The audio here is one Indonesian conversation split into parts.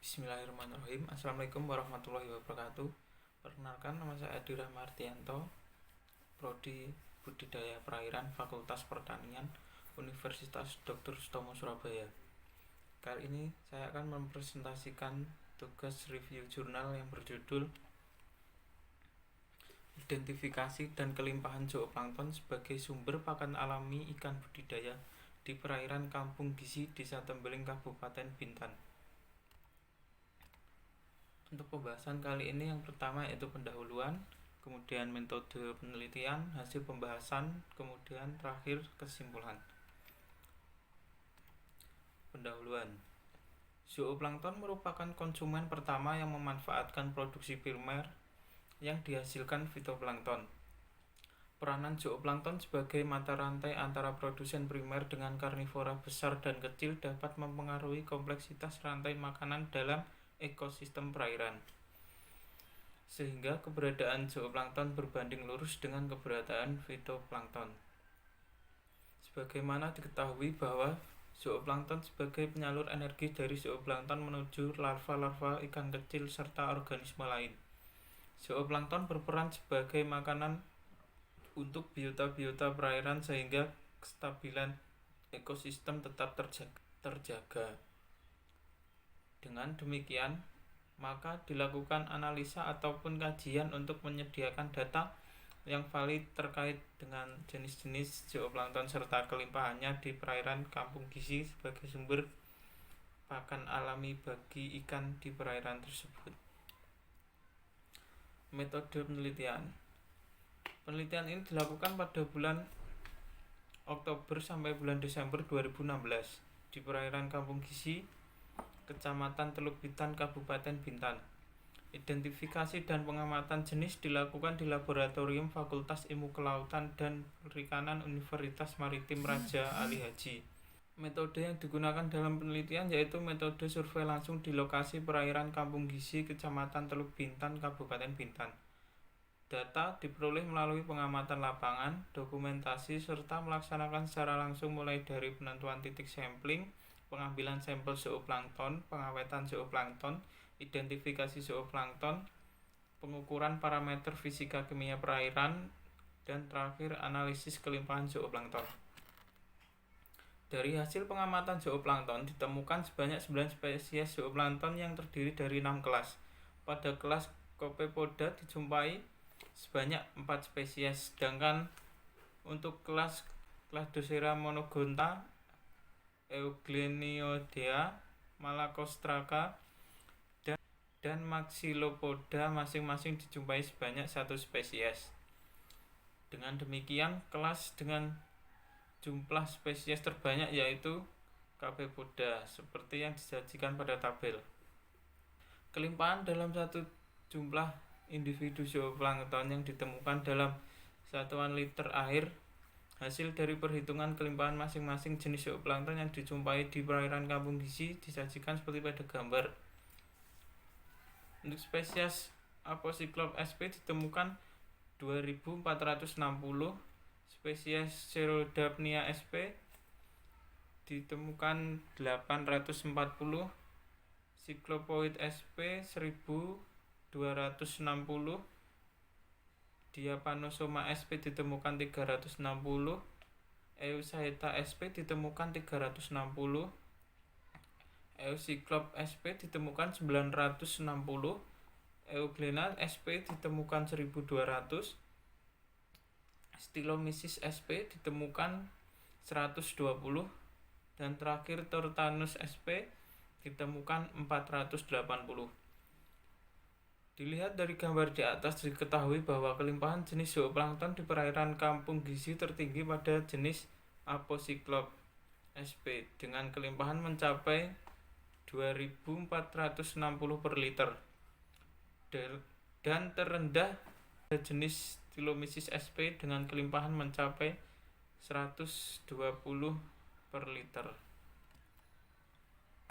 Bismillahirrahmanirrahim. Assalamualaikum warahmatullahi wabarakatuh. Perkenalkan, nama saya Adi Rahmardianto, Prodi Budidaya Perairan Fakultas Pertanian Universitas Dr. Sutomo Surabaya. Kali ini saya akan mempresentasikan tugas review jurnal yang berjudul Identifikasi dan Kelimpahan Zooplankton sebagai Sumber Pakan Alami Ikan Budidaya di Perairan Kampung Gizi, Desa Tembeling, Kabupaten Bintan. Untuk pembahasan kali ini yang pertama yaitu pendahuluan, kemudian metode penelitian, hasil pembahasan, kemudian terakhir kesimpulan. Pendahuluan. Zooplankton merupakan konsumen pertama yang memanfaatkan produksi primer yang dihasilkan fitoplankton. Peranan zooplankton sebagai mata rantai antara produsen primer dengan karnivora besar dan kecil dapat mempengaruhi kompleksitas rantai makanan dalam ekosistem perairan, sehingga keberadaan zooplankton berbanding lurus dengan keberadaan fitoplankton. Sebagaimana diketahui bahwa zooplankton sebagai penyalur energi dari zooplankton menuju larva-larva ikan kecil serta organisme lain. Zooplankton berperan sebagai makanan untuk biota-biota perairan sehingga kestabilan ekosistem tetap terjaga. Dengan demikian, maka dilakukan analisa ataupun kajian untuk menyediakan data yang valid terkait dengan jenis-jenis zooplankton serta kelimpahannya di perairan Kampung Gizi sebagai sumber pakan alami bagi ikan di perairan tersebut. Metode penelitian. Penelitian ini dilakukan pada bulan Oktober sampai bulan Desember 2016 di perairan Kampung Gizi, Kecamatan Teluk Bintan, Kabupaten Bintan. Identifikasi dan pengamatan jenis dilakukan di Laboratorium Fakultas Ilmu Kelautan dan Perikanan Universitas Maritim Raja Ali Haji. Metode yang digunakan dalam penelitian yaitu metode survei langsung di lokasi perairan Kampung Gizi, Kecamatan Teluk Bintan, Kabupaten Bintan. Data diperoleh melalui pengamatan lapangan, dokumentasi, serta melaksanakan secara langsung mulai dari penentuan titik sampling, pengambilan sampel zooplankton, pengawetan zooplankton, identifikasi zooplankton, pengukuran parameter fisika kimia perairan, dan terakhir analisis kelimpahan zooplankton. Dari hasil pengamatan zooplankton ditemukan sebanyak 9 spesies zooplankton yang terdiri dari 6 kelas. Pada kelas Copepoda dijumpai sebanyak 4 spesies, sedangkan untuk kelas Cladocera monogonta, Euglenioidea, Malacostraca, dan Maxillopoda masing-masing dijumpai sebanyak 1 spesies. Dengan demikian, kelas dengan jumlah spesies terbanyak yaitu Copepoda, seperti yang disajikan pada tabel. Kelimpahan dalam satu jumlah individu zooplankton yang ditemukan dalam satuan liter air hasil dari perhitungan kelimpahan masing-masing jenis zooplankton yang dijumpai di perairan Kampung Gizi disajikan seperti pada gambar. Untuk spesies Apocyclops sp ditemukan 2460, spesies Cerodapnia sp ditemukan 840, Cyclopoid sp 1260, Diapanosoma sp ditemukan 360, Eusaeta sp ditemukan 360, Eucyclops sp ditemukan 960, Euglena sp ditemukan 1200, Stylomyces sp ditemukan 120, dan terakhir Tortanus sp ditemukan 480. Dilihat dari gambar di atas diketahui bahwa kelimpahan jenis zooplankton di perairan Kampung Gizi tertinggi pada jenis Apocyclops sp dengan kelimpahan mencapai 2460 per liter, dan terendah pada jenis Stylomyces sp dengan kelimpahan mencapai 120 per liter.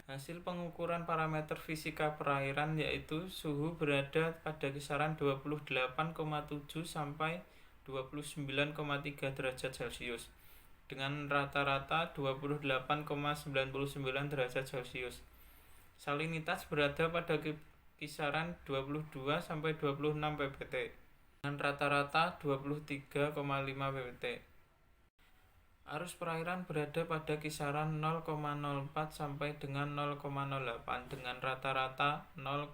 Hasil pengukuran parameter fisika perairan yaitu suhu berada pada kisaran 28,7 sampai 29,3 derajat Celcius dengan rata-rata 28,99 derajat Celcius. Salinitas berada pada kisaran 22 sampai 26 ppt dengan rata-rata 23,5 ppt. Arus perairan berada pada kisaran 0,04 sampai dengan 0,08 dengan rata-rata 0,06.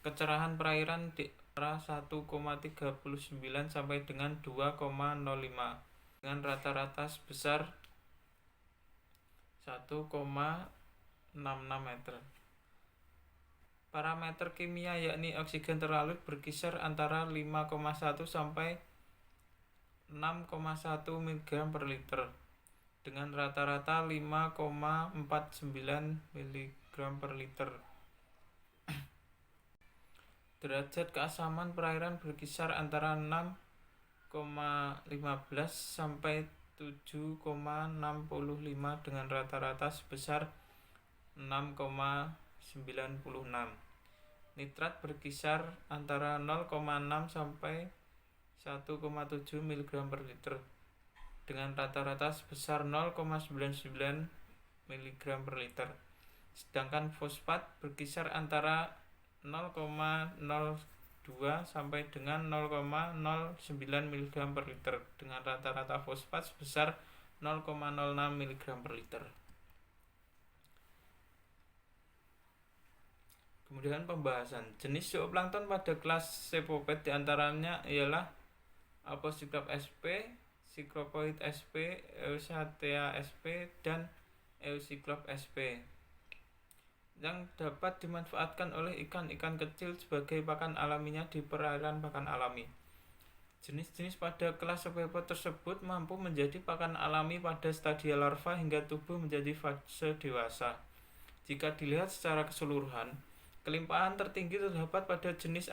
Kecerahan perairan di antara 1,39 sampai dengan 2,05 dengan rata-rata sebesar 1,66 meter. Parameter kimia yakni oksigen terlarut berkisar antara 5,1 sampai 6,1 mg per liter dengan rata-rata 5,49 mg per liter. Derajat keasaman perairan berkisar antara 6,15 sampai 7,65 dengan rata-rata sebesar 6,96. Nitrat berkisar antara 0,6 sampai 1,7 mg per liter dengan rata-rata sebesar 0,99 mg per liter. Sedangkan fosfat berkisar antara 0,02 sampai dengan 0,09 mg per liter dengan rata-rata fosfat sebesar 0,06 mg per liter. Kemudian pembahasan jenis zooplankton pada kelas Cephopod diantaranya ialah Apocyclops sp, Cyclopoid sp, Euchatea sp, dan Eucyclops sp yang dapat dimanfaatkan oleh ikan-ikan kecil sebagai pakan alaminya di perairan pakan alami. Jenis-jenis pada kelas Cephopod tersebut mampu menjadi pakan alami pada stadia larva hingga tumbuh menjadi fase dewasa. Jika dilihat secara keseluruhan, kelimpahan tertinggi terdapat pada jenis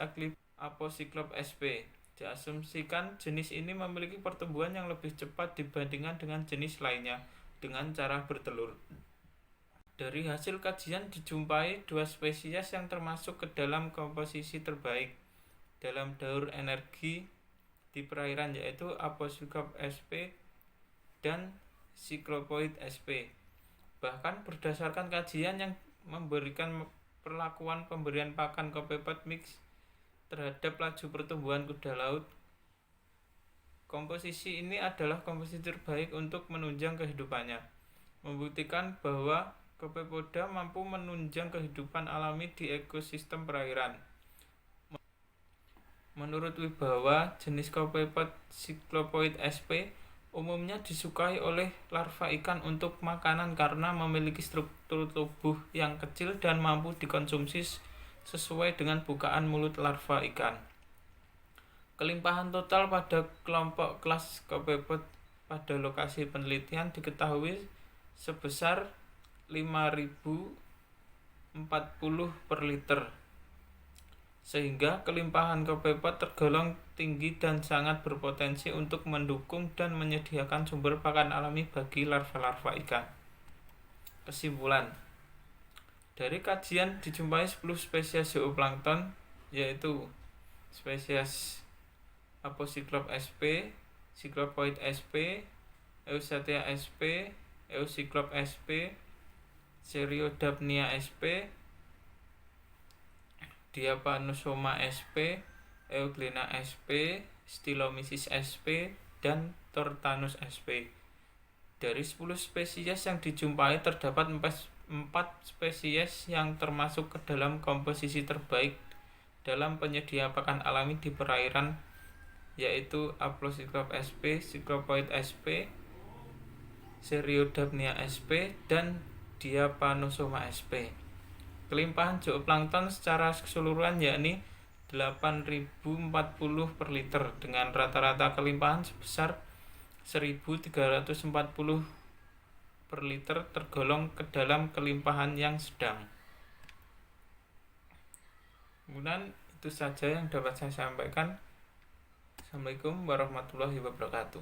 Apocyclops sp. Diasumsikan jenis ini memiliki pertumbuhan yang lebih cepat dibandingkan dengan jenis lainnya dengan cara bertelur. Dari hasil kajian dijumpai dua spesies yang termasuk ke dalam komposisi terbaik dalam daur energi di perairan, yaitu Apocyclops sp dan Cyclopoid sp. Bahkan berdasarkan kajian yang memberikan perlakuan pemberian pakan Copepod mix terhadap laju pertumbuhan kuda laut, komposisi ini adalah komposisi terbaik untuk menunjang kehidupannya, membuktikan bahwa Copepoda mampu menunjang kehidupan alami di ekosistem perairan. Menurut Wibawa, jenis Copepod Cyclopoid sp umumnya disukai oleh larva ikan untuk makanan karena memiliki struktur tubuh yang kecil dan mampu dikonsumsi sesuai dengan bukaan mulut larva ikan. Kelimpahan total pada kelompok kelas Copepod pada lokasi penelitian diketahui sebesar 5.040 per liter, sehingga kelimpahan Copepod tergolong tinggi dan sangat berpotensi untuk mendukung dan menyediakan sumber pakan alami bagi larva-larva ikan. Kesimpulan, dari kajian dijumpai 10 spesies zooplankton, yaitu spesies Apocyclops sp, Cyclopoid sp, Euchatea sp, Eucyclops sp, Seriodapnia sp, Diapanosoma sp, Euglena sp, Stylomyces sp, dan Tortanus sp. Dari 10 spesies yang dijumpai terdapat 4 spesies yang termasuk ke dalam komposisi terbaik dalam penyedia pakan alami di perairan, yaitu Apocyclops sp, Cyclopoid sp, Seriodapnia sp, dan Diapanosoma sp. Kelimpahan zooplankton secara keseluruhan yakni 8.040 per liter dengan rata-rata kelimpahan sebesar 1.340 per liter tergolong ke dalam kelimpahan yang sedang. Kemudian itu saja yang dapat saya sampaikan. Assalamualaikum warahmatullahi wabarakatuh.